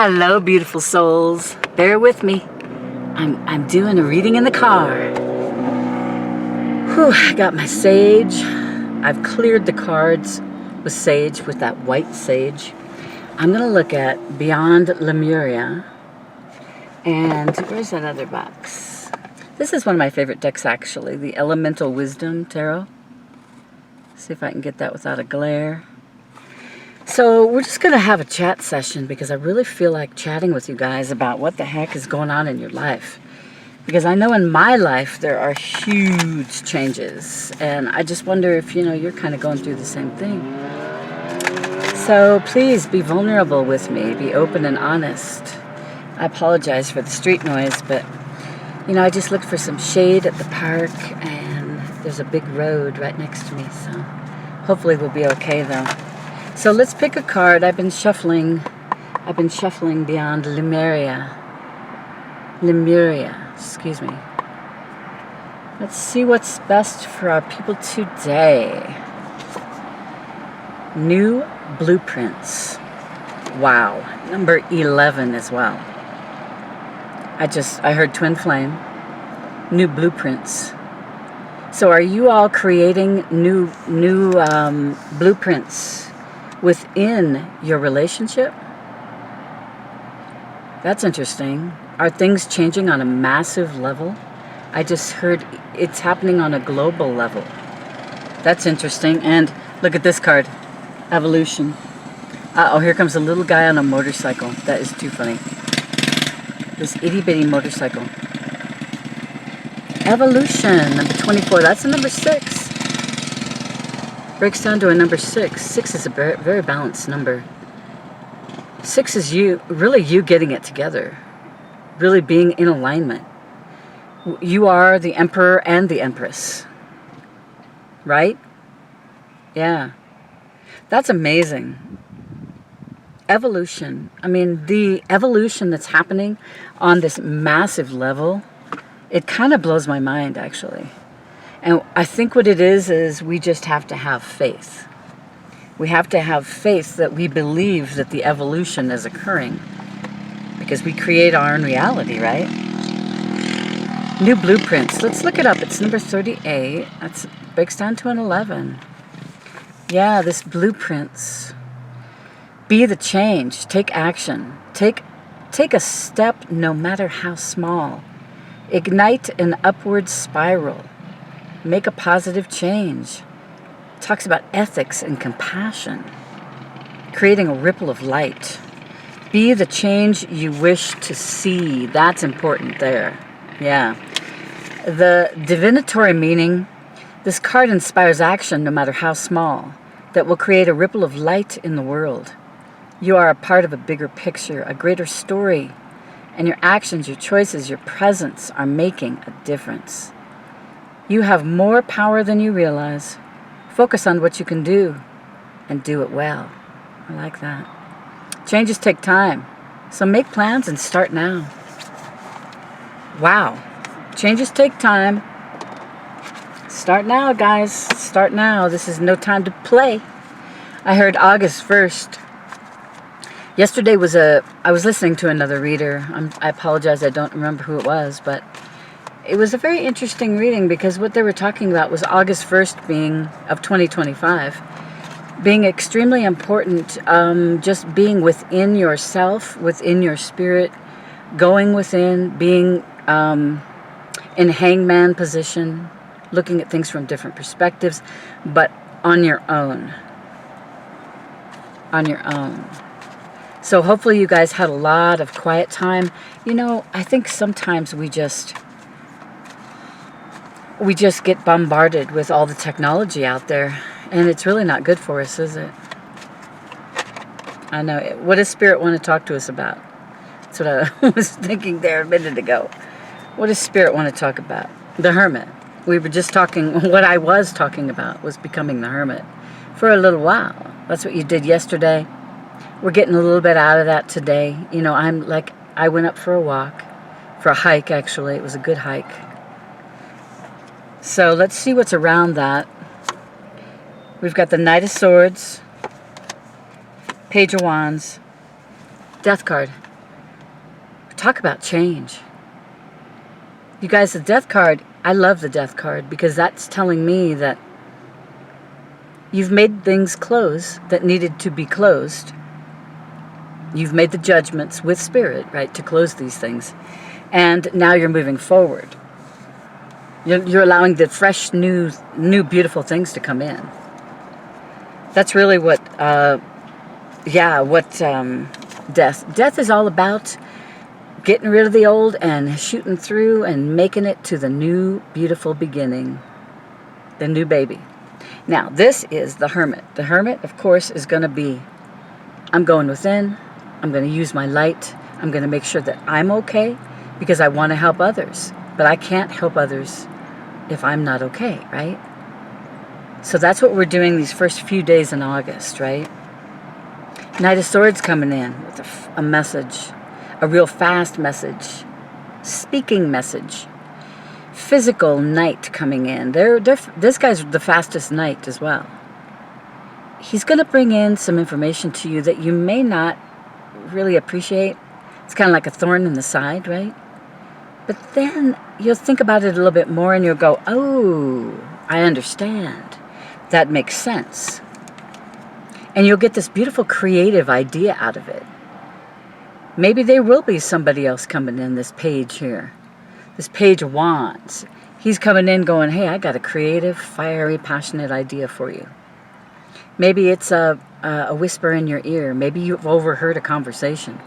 Hello, beautiful souls. Bear with me. I'm doing a reading in the car. Whew, I got my sage. I've cleared the cards with sage, with that white sage. I'm gonna look at Beyond Lemuria. And where's that other box? This is one of my favorite decks, actually, the Elemental Wisdom Tarot. See if I can get that without a glare. So we're just going to have a chat session because I really feel like chatting with you guys about what the heck is going on in your life. Because I know in my life there are huge changes, and I just wonder if, you're kind of going through the same thing. So please be vulnerable with me, be open and honest. I apologize for the street noise, but I just looked for some shade at the park, and there's a big road right next to me, so hopefully we'll be okay though. So let's pick a card. I've been shuffling Beyond Lemuria, excuse me. Let's see what's best for our people today. New blueprints. Wow, number 11 as well. I heard twin flame, new blueprints. So are you all creating new blueprints within your relationship? That's interesting. Are things changing on a massive level? I just heard it's happening on a global level. That's interesting. And look at this card, evolution. Uh-oh, here comes a little guy on a motorcycle. That is too funny. This itty-bitty motorcycle. Evolution, number 24. That's a number 6. Breaks down to a number 6. 6 is a very, very balanced number. 6 is you getting it together. Really being in alignment. You are the emperor and the empress. Right? Yeah. That's amazing. Evolution. I mean, the evolution that's happening on this massive level, it kind of blows my mind, actually. And I think what it is we just have to have faith. We have to have faith that we believe that the evolution is occurring. Because we create our own reality, right? New blueprints. Let's look it up. It's number 38. That breaks down to an 11. Yeah, this blueprints. Be the change. Take action. Take a step, no matter how small. Ignite an upward spiral. Make a positive change. Talks about ethics and compassion. Creating a ripple of light. Be the change you wish to see. That's important there. Yeah. The divinatory meaning, this card inspires action, no matter how small, that will create a ripple of light in the world. You are a part of a bigger picture, a greater story, and your actions, your choices, your presence are making a difference. You have more power than you realize. Focus on what you can do and do it well. I like that. Changes take time, so make plans and start now. Wow. Changes take time. Start now, guys. Start now. This is no time to play. I heard August 1st. Yesterday I was listening to another reader. I apologize, I don't remember who it was, but it was a very interesting reading because what they were talking about was August 1st of 2025 being extremely important, just being within yourself, within your spirit, going within, being in hangman position, looking at things from different perspectives, but on your own. On your own. So hopefully you guys had a lot of quiet time. I think sometimes we just get bombarded with all the technology out there, and it's really not good for us, is it? I know. What does Spirit want to talk to us about? That's what I was thinking there a minute ago. What does Spirit want to talk about? The Hermit. We were just talking, what I was talking about was becoming the Hermit for a little while. That's what you did yesterday. We're getting a little bit out of that today. I went up for a walk, for a hike, actually. It was a good hike. So let's see what's around that. We've got the Knight of Swords, Page of Wands, Death card. Talk about change. You guys, the death card, I love the death card because that's telling me that you've made things close that needed to be closed. You've made the judgments with spirit, right, to close these things. And now you're moving forward. You're allowing the fresh, new, beautiful things to come in. That's really what, death is all about. Getting rid of the old and shooting through and making it to the new, beautiful beginning. The new baby. Now, this is the Hermit. The Hermit, of course, is going to be, I'm going within. I'm going to use my light. I'm going to make sure that I'm okay because I want to help others. But I can't help others if I'm not okay, right? So that's what we're doing these first few days in August, right? Knight of Swords coming in with a message. A real fast message, speaking message, physical knight coming in. This guy's the fastest knight as well. He's going to bring in some information to you that you may not really appreciate. It's kind of like a thorn in the side, right? But then you'll think about it a little bit more and you'll go, oh, I understand. That makes sense. And you'll get this beautiful creative idea out of it. Maybe there will be somebody else coming in, this page here. This Page of Wands. He's coming in going, hey, I got a creative, fiery, passionate idea for you. Maybe it's a whisper in your ear. Maybe you've overheard a conversation.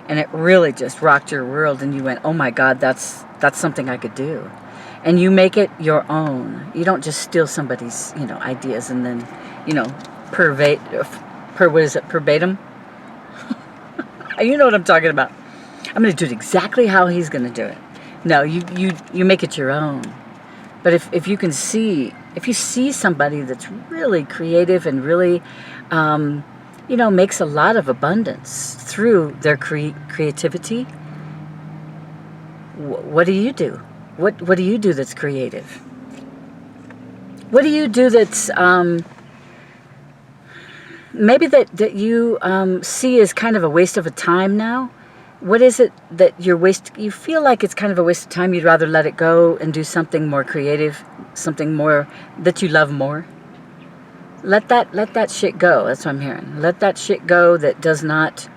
And it really just rocked your world. And you went, oh my God, that's something I could do. And you make it your own. You don't just steal somebody's, ideas and then, verbatim? You know what I'm talking about. I'm going to do it exactly how he's going to do it. No, you make it your own. But if you can see, if you see somebody that's really creative and really, makes a lot of abundance through their creativity, what do you do? What do you do that's creative? What do you do that's maybe that you see as kind of a waste of a time now? What is it that you feel like it's kind of a waste of time, you'd rather let it go and do something more creative, something more that you love more? Let that shit go. That's what I'm hearing. Let that shit go that does not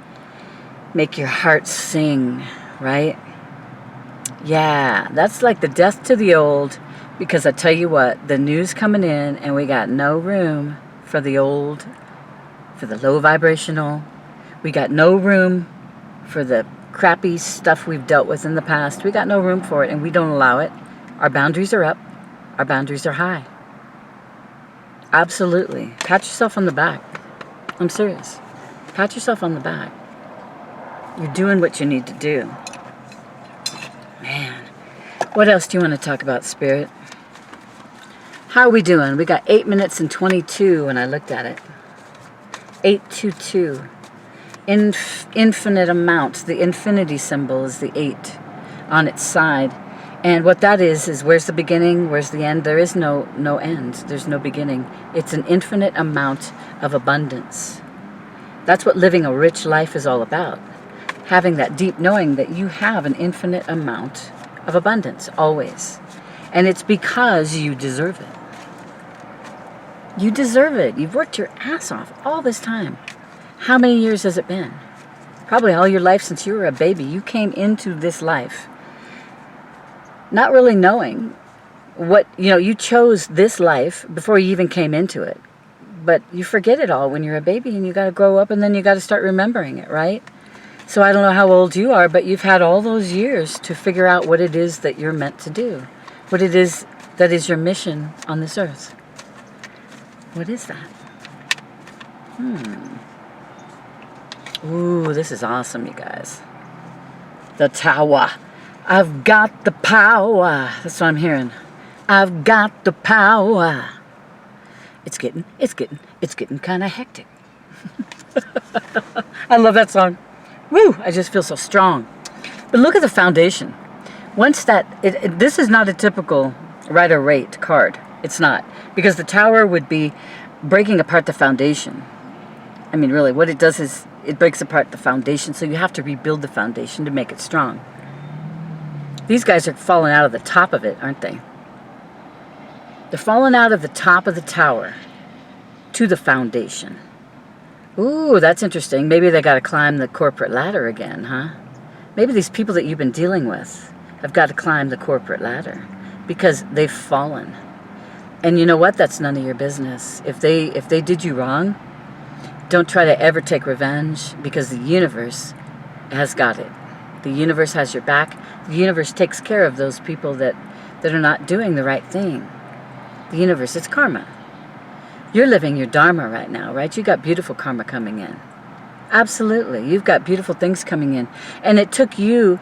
make your heart sing, right? Yeah, that's like the death to the old, because I tell you what, the new's coming in and we got no room for the old, for the low vibrational. We got no room for the crappy stuff we've dealt with in the past. We got no room for it and we don't allow it. Our boundaries are up. Our boundaries are high. Absolutely. Pat yourself on the back. I'm serious. Pat yourself on the back. You're doing what you need to do. Man. What else do you want to talk about, Spirit? How are we doing? We got 8 minutes and 22 when I looked at it. 822. Infinite amount. The infinity symbol is the 8 on its side. And what that is where's the beginning, where's the end? There is no end. There's no beginning. It's an infinite amount of abundance. That's what living a rich life is all about. Having that deep knowing that you have an infinite amount of abundance, always. And it's because you deserve it. You deserve it. You've worked your ass off all this time. How many years has it been? Probably all your life since you were a baby. You came into this life not really knowing what, you chose this life before you even came into it. But you forget it all when you're a baby and you got to grow up and then you got to start remembering it, right? So I don't know how old you are, but you've had all those years to figure out what it is that you're meant to do. What it is that is your mission on this earth. What is that? Ooh, this is awesome, you guys. The Tower. I've got the power. That's what I'm hearing. I've got the power. It's getting kind of hectic. I love that song. Woo! I just feel so strong. But look at the foundation. Once this is not a typical Rider-Waite card. It's not. Because the Tower would be breaking apart the foundation. I mean, really, what it does is it breaks apart the foundation, so you have to rebuild the foundation to make it strong. These guys are falling out of the top of it, aren't they? They're falling out of the top of the tower to the foundation. Ooh, that's interesting. Maybe they got to climb the corporate ladder again, huh? Maybe these people that you've been dealing with have got to climb the corporate ladder because they've fallen. And you know what? That's none of your business. If they did you wrong, don't try to ever take revenge, because the universe has got it. The universe has your back. The universe takes care of those people that are not doing the right thing. The universe, it's karma. You're living your dharma right now, right? You got beautiful karma coming in. Absolutely. You've got beautiful things coming in. And it took you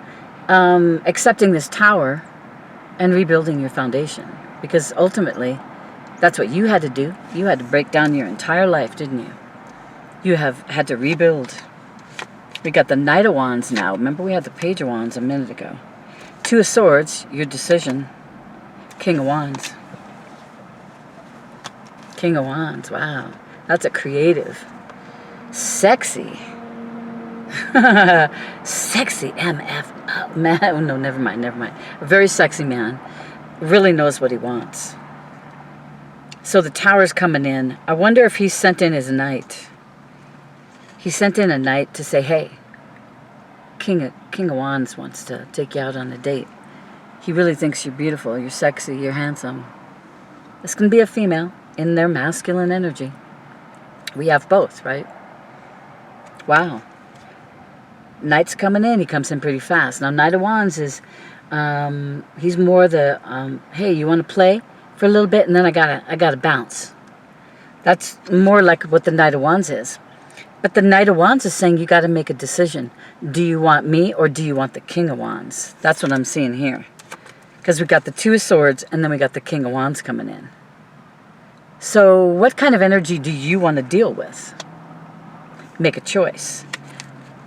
accepting this tower and rebuilding your foundation. Because ultimately, that's what you had to do. You had to break down your entire life, didn't you? You have had to rebuild. We got the Knight of Wands now. Remember, we had the Page of Wands a minute ago. Two of Swords, your decision. King of Wands. King of Wands, wow. That's a creative, sexy, sexy MF man. Oh, no, never mind. A very sexy man. Really knows what he wants. So the tower's coming in. I wonder if he sent in his knight. He sent in a knight to say, hey, King of Wands wants to take you out on a date. He really thinks you're beautiful, you're sexy, you're handsome. This can be a female in their masculine energy. We have both, right? Wow. Knight's coming in. He comes in pretty fast. Now, Knight of Wands is, he's more the, hey, you want to play for a little bit, and then I gotta bounce. That's more like what the Knight of Wands is. But the Knight of Wands is saying you got to make a decision. Do you want me or do you want the King of Wands? That's what I'm seeing here. Because we got the Two of Swords and then we got the King of Wands coming in. So what kind of energy do you want to deal with? Make a choice.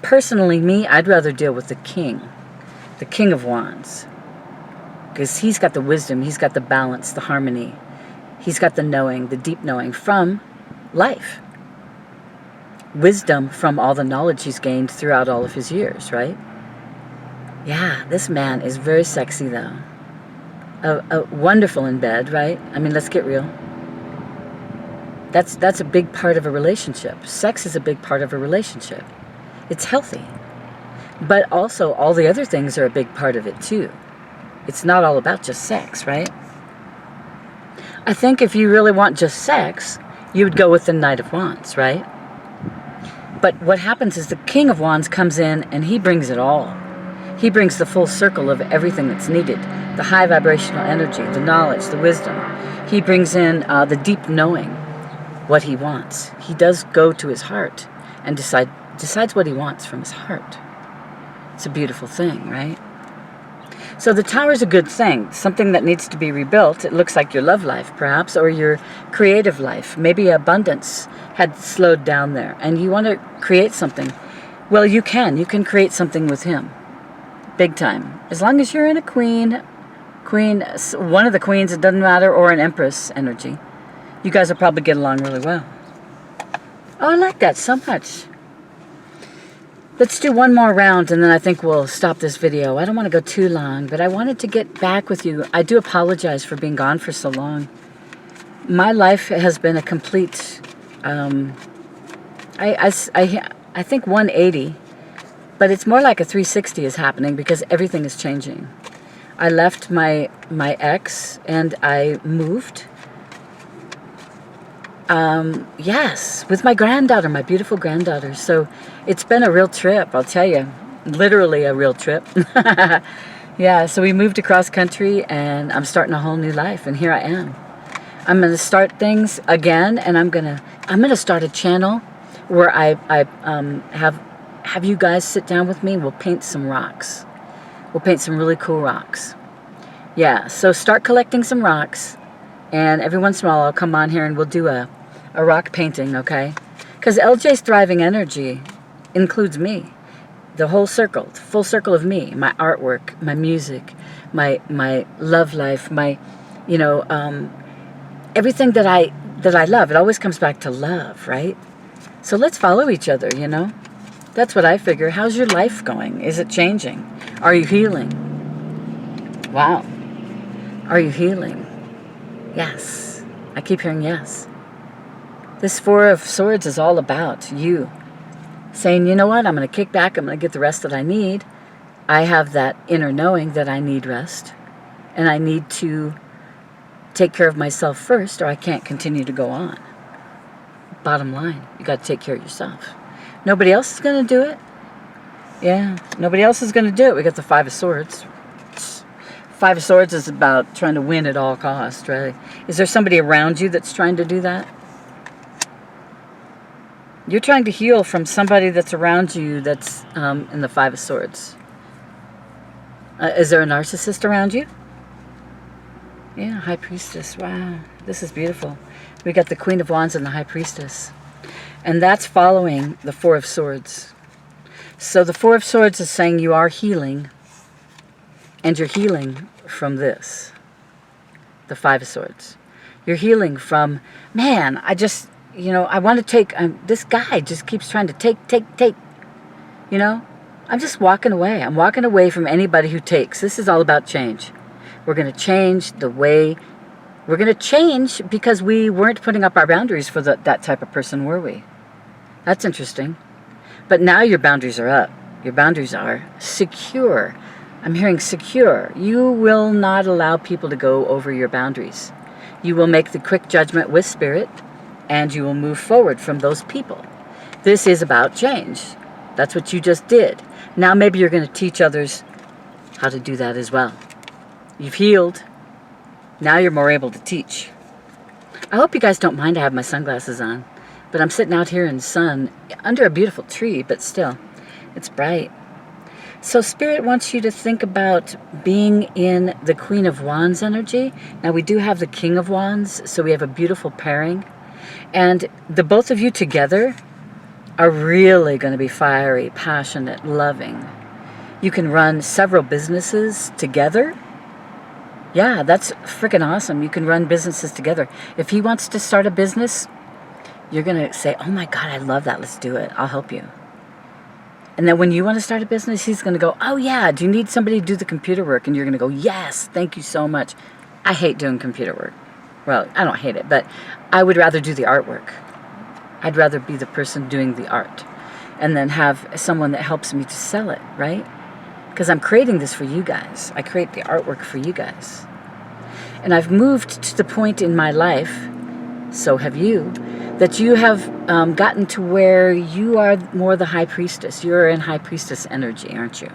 Personally, me, I'd rather deal with the King of Wands. Because he's got the wisdom, he's got the balance, the harmony. He's got the knowing, the deep knowing from life. Wisdom from all the knowledge he's gained throughout all of his years, right? Yeah, this man is very sexy, though. Wonderful in bed, right? I mean, let's get real. That's a big part of a relationship. Sex is a big part of a relationship. It's healthy. But also, all the other things are a big part of it, too. It's not all about just sex, right? I think if you really want just sex, you would go with the Knight of Wands, right? But what happens is the King of Wands comes in and he brings it all. He brings the full circle of everything that's needed. The high vibrational energy, the knowledge, the wisdom. He brings in the deep knowing what he wants. He does go to his heart and decides what he wants from his heart. It's a beautiful thing, right? So the tower is a good thing, something that needs to be rebuilt. It looks like your love life, perhaps, or your creative life. Maybe abundance had slowed down there, and you want to create something. Well, you can. You can create something with him. Big time. As long as you're in a queen, one of the queens, it doesn't matter, or an empress energy. You guys will probably get along really well. Oh, I like that so much. Let's do one more round and then I think we'll stop this video. I don't want to go too long, but I wanted to get back with you. I do apologize for being gone for so long. My life has been a complete, I think 180, but it's more like a 360 is happening because everything is changing. I left my ex and I moved. Yes, with my granddaughter, my beautiful granddaughter. So it's been a real trip, I'll tell you. Literally a real trip. Yeah, so we moved across country and I'm starting a whole new life and here I am. I'm going to start things again and I'm going to start a channel where I have you guys sit down with me and we'll paint some rocks. We'll paint some really cool rocks. Yeah, so start collecting some rocks and every once in a while I'll come on here and we'll do a rock painting, okay? Because LJ's thriving energy includes me. The whole circle, the full circle of me, my artwork, my music, my love life, my, everything that I love. It always comes back to love, right? So let's follow each other, you know? That's what I figure. How's your life going? Is it changing? Are you healing? Wow. Are you healing? Yes. I keep hearing yes. This Four of Swords is all about you saying, you know what, I'm going to kick back, I'm going to get the rest that I need. I have that inner knowing that I need rest, and I need to take care of myself first, or I can't continue to go on. Bottom line, you got to take care of yourself. Nobody else is going to do it. Yeah, nobody else is going to do it. We got the Five of Swords. Five of Swords is about trying to win at all costs, right? Is there somebody around you that's trying to do that? You're trying to heal from somebody that's around you that's in the Five of Swords. Is there a narcissist around you? Yeah, High Priestess. Wow, this is beautiful. We got the Queen of Wands and the High Priestess. And that's following the Four of Swords. So the Four of Swords is saying you are healing, and you're healing from this, the Five of Swords. You're healing from, man, I just, you know, I want to take, this guy just keeps trying to take. You know, I'm just walking away. I'm walking away from anybody who takes. This is all about change. We're going to change the way, we're going to change because we weren't putting up our boundaries for that type of person, were we? That's interesting. But now your boundaries are up. Your boundaries are secure. I'm hearing secure. You will not allow people to go over your boundaries. You will make the quick judgment with spirit, and you will move forward from those people. This is about change. That's what you just did. Now maybe you're going to teach others how to do that as well. You've healed. Now you're more able to teach. I hope you guys don't mind I have my sunglasses on, but I'm sitting out here in the sun under a beautiful tree, but still, it's bright. So Spirit wants you to think about being in the Queen of Wands energy. Now we do have the King of Wands, so we have a beautiful pairing. And the both of you together are really going to be fiery, passionate, loving. You can run several businesses together. Yeah, that's freaking awesome. You can run businesses together. If he wants to start a business, you're going to say, oh my God, I love that. Let's do it. I'll help you. And then when you want to start a business, he's going to go, oh yeah, do you need somebody to do the computer work? And you're going to go, yes, thank you so much. I hate doing computer work. Well, I don't hate it, but I would rather do the artwork. I'd rather be the person doing the art and then have someone that helps me to sell it, right? Because I'm creating this for you guys. I create the artwork for you guys. And I've moved to the point in my life, so have you, that you have gotten to where you are more the High Priestess. You're in High Priestess energy, aren't you?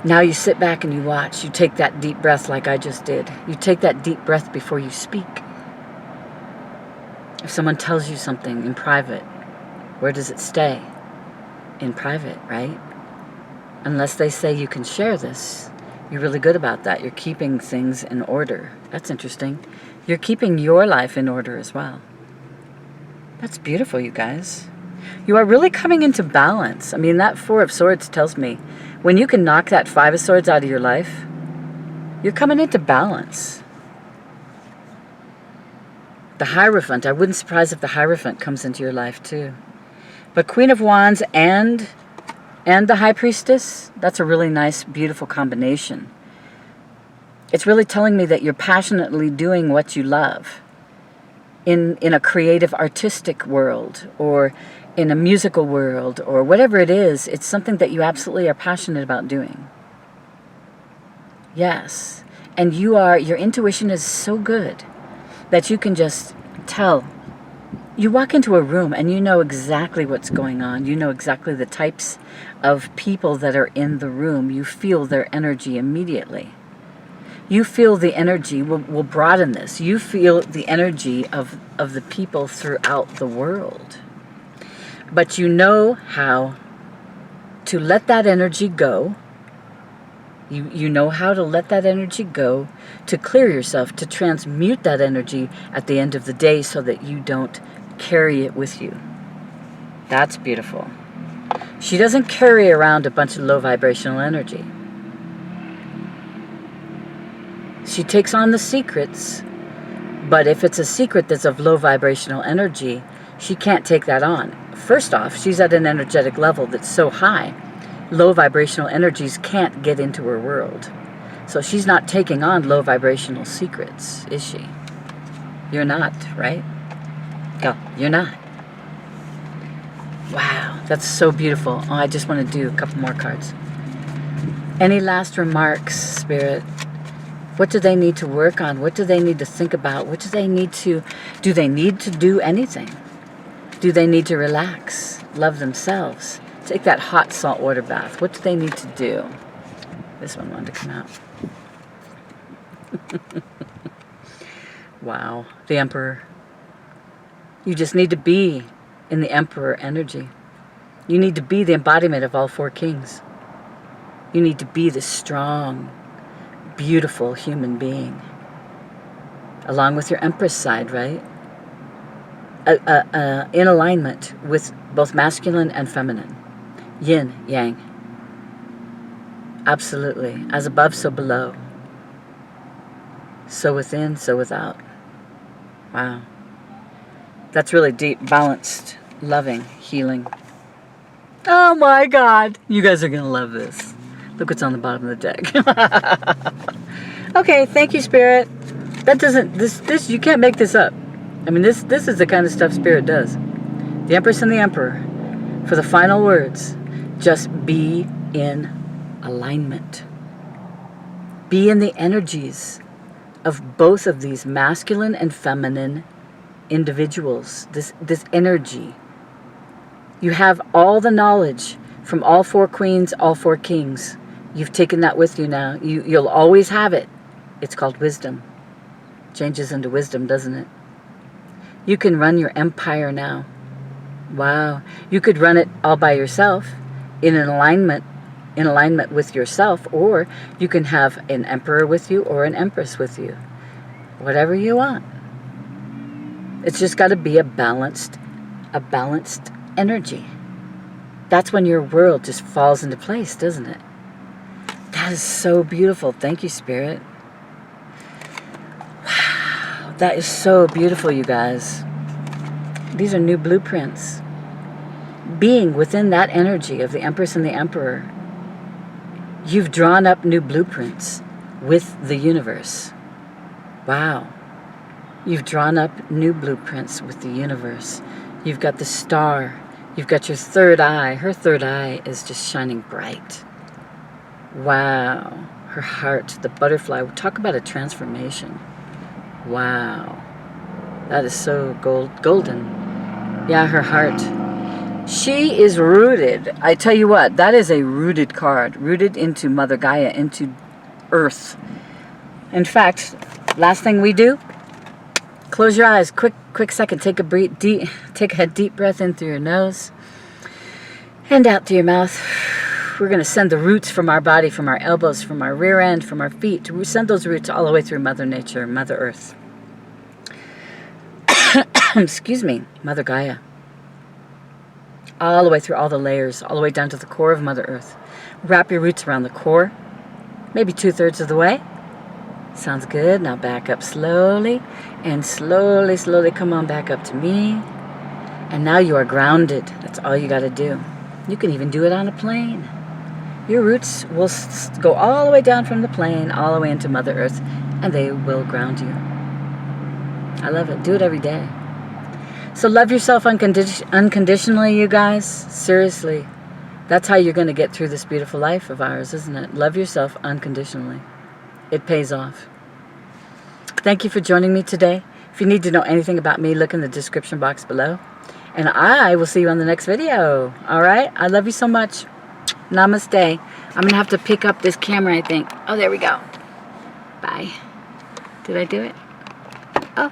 Now you sit back and you watch. You take that deep breath like I just did. You take that deep breath before you speak. If someone tells you something in private, where does it stay? In private, right? Unless they say you can share this. You're really good about that. You're keeping things in order. That's interesting. You're keeping your life in order as well. That's beautiful, you guys. You are really coming into balance. I mean, that Four of Swords tells me when you can knock that Five of Swords out of your life, you're coming into balance. The Hierophant, I wouldn't be surprised if the Hierophant comes into your life too. But Queen of Wands and the High Priestess, that's a really nice, beautiful combination. It's really telling me that you're passionately doing what you love in a creative, artistic world, or in a musical world, or whatever it is. It's something that you absolutely are passionate about doing. Yes. And your intuition is so good that you can just tell. You walk into a room and you know exactly what's going on. You know exactly the types of people that are in the room. You feel their energy immediately. You feel the energy, we'll broaden this. You feel the energy of the people throughout the world. But you know how to let that energy go. You know how to let that energy go, to clear yourself, to transmute that energy at the end of the day so that you don't carry it with you. That's beautiful. She doesn't carry around a bunch of low vibrational energy. She takes on the secrets, but if it's a secret that's of low vibrational energy, She can't take that on. First off, she's at an energetic level that's so high, low vibrational energies can't get into her world. So she's not taking on low vibrational secrets, is she? You're not, right? Go, you're not. Wow, that's so beautiful. Oh, I just want to do a couple more cards. Any last remarks, Spirit? What do they need to work on? What do they need to think about? What do they need to do anything? Do they need to relax, love themselves, take that hot salt water bath? What do they need to do? This one wanted to come out. Wow, the Emperor. You just need to be in the Emperor energy. You need to be the embodiment of all four kings. You need to be the strong, beautiful human being. Along with your Empress side, right? In alignment with both masculine and feminine. Yin, yang. Absolutely. As above, so below. So within, so without. Wow. That's really deep, balanced, loving, healing. Oh my God. You guys are going to love this. Look what's on the bottom of the deck. Okay, thank you, Spirit. That doesn't, this you can't make this up. I mean, this is the kind of stuff Spirit does. The Empress and the Emperor, for the final words, just be in alignment. Be in the energies of both of these masculine and feminine individuals, this energy. You have all the knowledge from all four queens, all four kings. You've taken that with you now. You'll always have it. It's called wisdom. Changes into wisdom, doesn't it? You can run your empire now. Wow. You could run it all by yourself in alignment with yourself, or you can have an emperor with you or an empress with you. Whatever you want. It's just got to be a balanced energy. That's when your world just falls into place, doesn't it? That is so beautiful. Thank you, Spirit. Wow, that is so beautiful, you guys. These are new blueprints. Being within that energy of the Empress and the Emperor, you've drawn up new blueprints with the universe. Wow. You've drawn up new blueprints with the universe. You've got the star. You've got your third eye. Her third eye is just shining bright. Wow. Her heart, the butterfly. Talk about a transformation. Wow. That is so golden. Yeah, her heart. She is rooted. I tell you what, that is a rooted card. Rooted into Mother Gaia, into Earth. In fact, last thing we do, close your eyes. Quick second. Take a deep breath in through your nose and out through your mouth. We're going to send the roots from our body, from our elbows, from our rear end, from our feet. We send those roots all the way through Mother Nature, Mother Earth. Excuse me, Mother Gaia. All the way through all the layers, all the way down to the core of Mother Earth. Wrap your roots around the core, maybe 2/3 of the way. Sounds good. Now back up slowly, and slowly come on back up to me. And now you are grounded. That's all you got to do. You can even do it on a plane. Your roots will go all the way down from the plane, all the way into Mother Earth, and they will ground you. I love it. Do it every day. So love yourself unconditionally, you guys. Seriously. That's how you're going to get through this beautiful life of ours, isn't it? Love yourself unconditionally. It pays off. Thank you for joining me today. If you need to know anything about me, look in the description box below. And I will see you on the next video. All right? I love you so much. Namaste. I'm going to have to pick up this camera, I think. Oh, there we go. Bye. Did I do it? Oh.